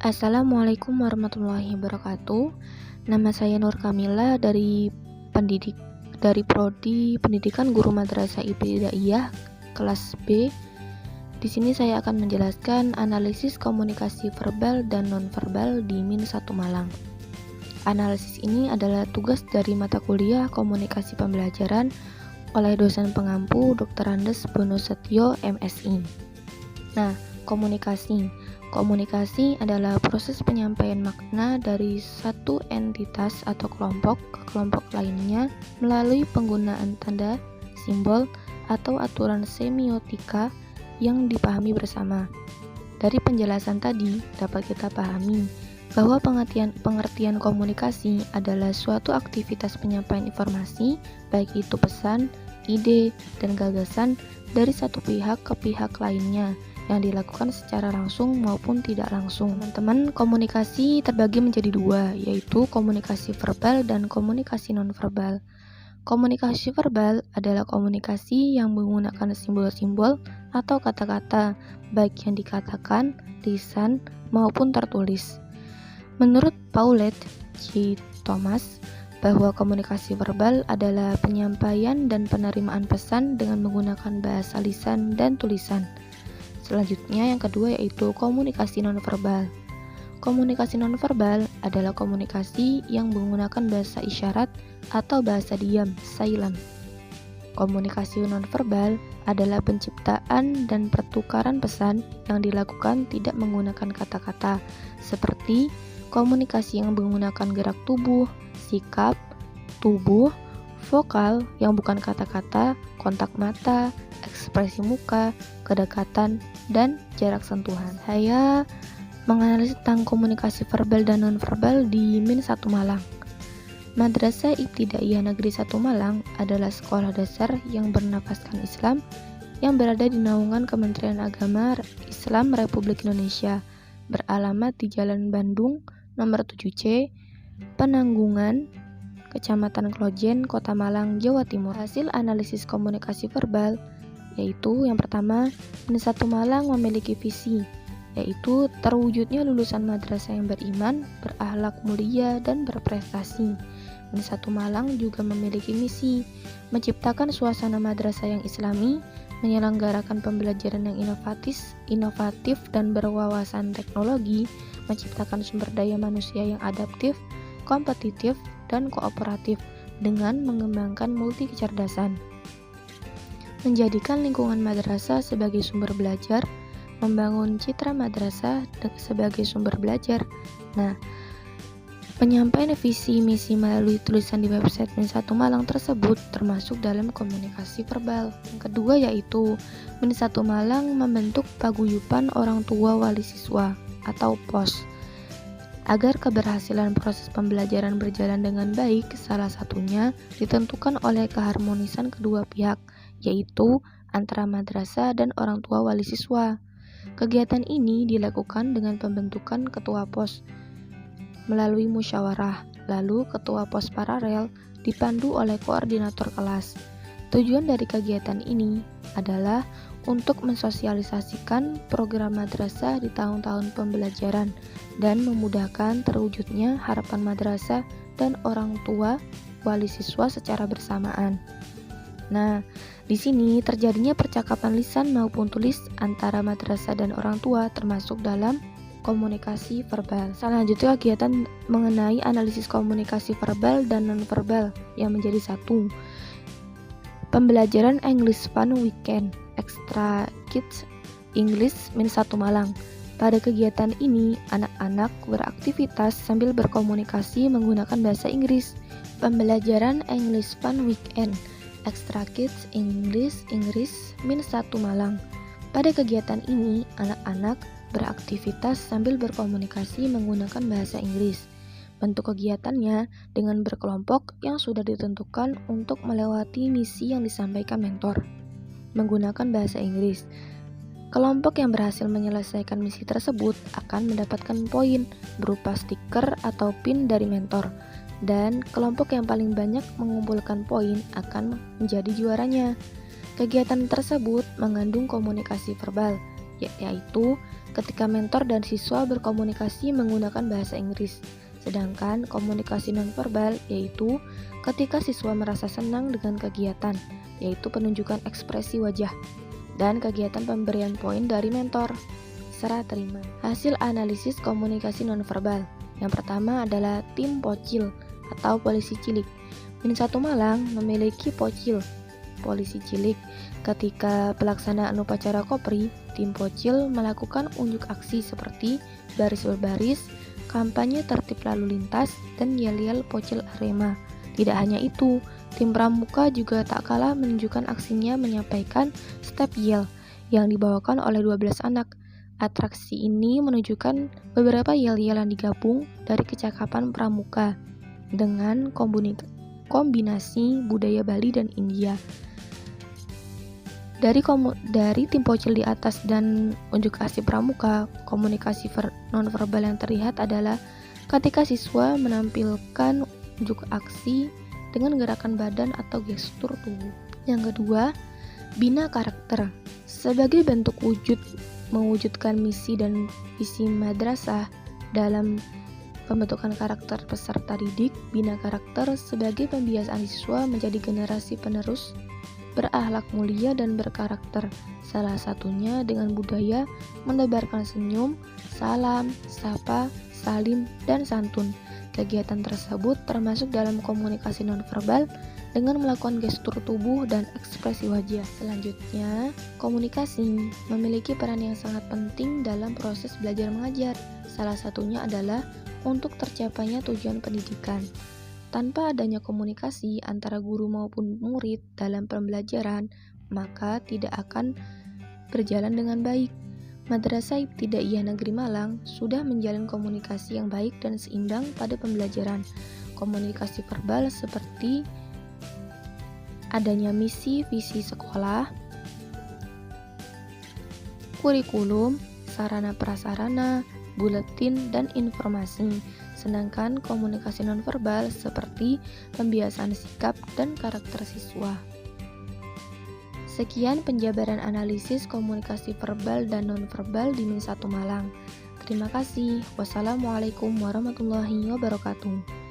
Assalamualaikum warahmatullahi wabarakatuh. Nama saya Nur Kamila dari Prodi Pendidikan Guru Madrasah Ibtidaiyah kelas B. Di sini saya akan menjelaskan analisis komunikasi verbal dan nonverbal di Min 1 Malang. Analisis ini adalah tugas dari mata kuliah Komunikasi Pembelajaran oleh dosen pengampu Dr. Andes Bono Setio, MSI. Nah, Komunikasi adalah proses penyampaian makna dari satu entitas atau kelompok ke kelompok lainnya melalui penggunaan tanda, simbol, atau aturan semiotika yang dipahami bersama. Dari penjelasan tadi dapat kita pahami bahwa pengertian komunikasi adalah suatu aktivitas penyampaian informasi, baik itu pesan, ide, dan gagasan dari satu pihak ke pihak lainnya yang dilakukan secara langsung maupun tidak langsung. Teman-teman, komunikasi terbagi menjadi dua, yaitu komunikasi verbal dan komunikasi nonverbal. Komunikasi verbal adalah komunikasi yang menggunakan simbol-simbol atau kata-kata, baik yang dikatakan, lisan, maupun tertulis. Menurut Paulette J. Thomas, bahwa komunikasi verbal adalah penyampaian dan penerimaan pesan dengan menggunakan bahasa lisan dan tulisan. Selanjutnya yang kedua yaitu komunikasi nonverbal. Komunikasi nonverbal adalah komunikasi yang menggunakan bahasa isyarat atau bahasa diam, silent. Komunikasi nonverbal adalah penciptaan dan pertukaran pesan yang dilakukan tidak menggunakan kata-kata, seperti komunikasi yang menggunakan gerak tubuh, sikap, tubuh, vokal yang bukan kata-kata, kontak mata, ekspresi muka, kedekatan, dan jarak sentuhan. Saya menganalisis tentang komunikasi verbal dan nonverbal di Min 1 Malang. Madrasah Ibtidaiyah Negeri 1 Malang adalah sekolah dasar yang bernafaskan Islam yang berada di naungan Kementerian Agama Islam Republik Indonesia, beralamat di Jalan Bandung, nomor 7C, Penanggungan, Kecamatan Klojen, Kota Malang, Jawa Timur. Hasil analisis komunikasi verbal yaitu yang pertama, Min 1 Malang memiliki visi, yaitu terwujudnya lulusan madrasah yang beriman, berakhlak mulia, dan berprestasi. Min 1 Malang juga memiliki misi, menciptakan suasana madrasah yang islami, menyelenggarakan pembelajaran yang inovatif dan berwawasan teknologi, menciptakan sumber daya manusia yang adaptif, kompetitif, dan kooperatif dengan mengembangkan multi kecerdasan. Menjadikan lingkungan madrasah sebagai sumber belajar, membangun citra madrasah sebagai sumber belajar. Nah, penyampaian visi misi melalui tulisan di website Min 1 Malang tersebut termasuk dalam komunikasi verbal. Yang kedua yaitu Min 1 Malang membentuk paguyuban orang tua wali siswa atau POS. Agar keberhasilan proses pembelajaran berjalan dengan baik, salah satunya ditentukan oleh keharmonisan kedua pihak, yaitu antara madrasah dan orang tua wali siswa. Kegiatan ini dilakukan dengan pembentukan ketua POS melalui musyawarah, lalu ketua POS paralel dipandu oleh koordinator kelas. Tujuan dari kegiatan ini adalah untuk mensosialisasikan program madrasah di tahun-tahun pembelajaran dan memudahkan terwujudnya harapan madrasah dan orang tua wali siswa secara bersamaan. Nah, di sini terjadinya percakapan lisan maupun tulis antara madrasah dan orang tua termasuk dalam komunikasi verbal. Selanjutnya kegiatan mengenai analisis komunikasi verbal dan nonverbal yang menjadi satu. Pembelajaran English Fun Weekend Extra Kids English Min 1 Malang. Pada kegiatan ini, anak-anak beraktivitas sambil berkomunikasi menggunakan bahasa Inggris. Pembelajaran English Fun Weekend Extra Kids English Min 1 Malang. Pada kegiatan ini, anak-anak beraktivitas sambil berkomunikasi menggunakan bahasa Inggris. Bentuk kegiatannya dengan berkelompok yang sudah ditentukan untuk melewati misi yang disampaikan mentor menggunakan bahasa Inggris. Kelompok yang berhasil menyelesaikan misi tersebut akan mendapatkan poin berupa stiker atau pin dari mentor, dan kelompok yang paling banyak mengumpulkan poin akan menjadi juaranya. Kegiatan tersebut mengandung komunikasi verbal, yaitu ketika mentor dan siswa berkomunikasi menggunakan bahasa Inggris. Sedangkan komunikasi nonverbal yaitu ketika siswa merasa senang dengan kegiatan, yaitu penunjukan ekspresi wajah, dan kegiatan pemberian poin dari mentor. Serah terima. Hasil analisis komunikasi nonverbal. Yang pertama adalah tim Pocil atau polisi cilik. Min1 Malang memiliki Pocil, polisi cilik. Ketika pelaksanaan upacara Kopri, tim Pocil melakukan unjuk aksi seperti baris berbaris, kampanye tertib lalu lintas, dan yel-yel Pocil Arema. Tidak hanya itu, tim Pramuka juga tak kalah menunjukkan aksinya menyampaikan step yel yang dibawakan oleh 12 anak. Atraksi ini menunjukkan beberapa yel-yel yang digabung dari kecakapan Pramuka dengan kombinasi budaya Bali dan India. Dari tim Pocil di atas dan unjuk aksi Pramuka, komunikasi nonverbal yang terlihat adalah ketika siswa menampilkan unjuk aksi dengan gerakan badan atau gestur tubuh. Yang kedua, bina karakter. Sebagai bentuk mewujudkan misi dan visi madrasah dalam pembentukan karakter peserta didik, bina karakter sebagai pembiasaan siswa menjadi generasi penerus berakhlak mulia dan berkarakter. Salah satunya dengan budaya menebarkan senyum, salam, sapa, salim, dan santun. Kegiatan tersebut termasuk dalam komunikasi nonverbal dengan melakukan gestur tubuh dan ekspresi wajah. Selanjutnya, komunikasi memiliki peran yang sangat penting dalam proses belajar mengajar. Salah satunya adalah untuk tercapainya tujuan pendidikan. Tanpa adanya komunikasi antara guru maupun murid dalam pembelajaran, maka tidak akan berjalan dengan baik. Madrasah Ibtidaiyah Negeri Malang sudah menjalin komunikasi yang baik dan seimbang pada pembelajaran. Komunikasi verbal seperti adanya misi visi sekolah, kurikulum, sarana prasarana, buletin, dan informasi. Sedangkan komunikasi nonverbal seperti pembiasaan sikap dan karakter siswa. Sekian penjabaran analisis komunikasi verbal dan nonverbal di Min1 Malang. Terima kasih. Wassalamualaikum warahmatullahi wabarakatuh.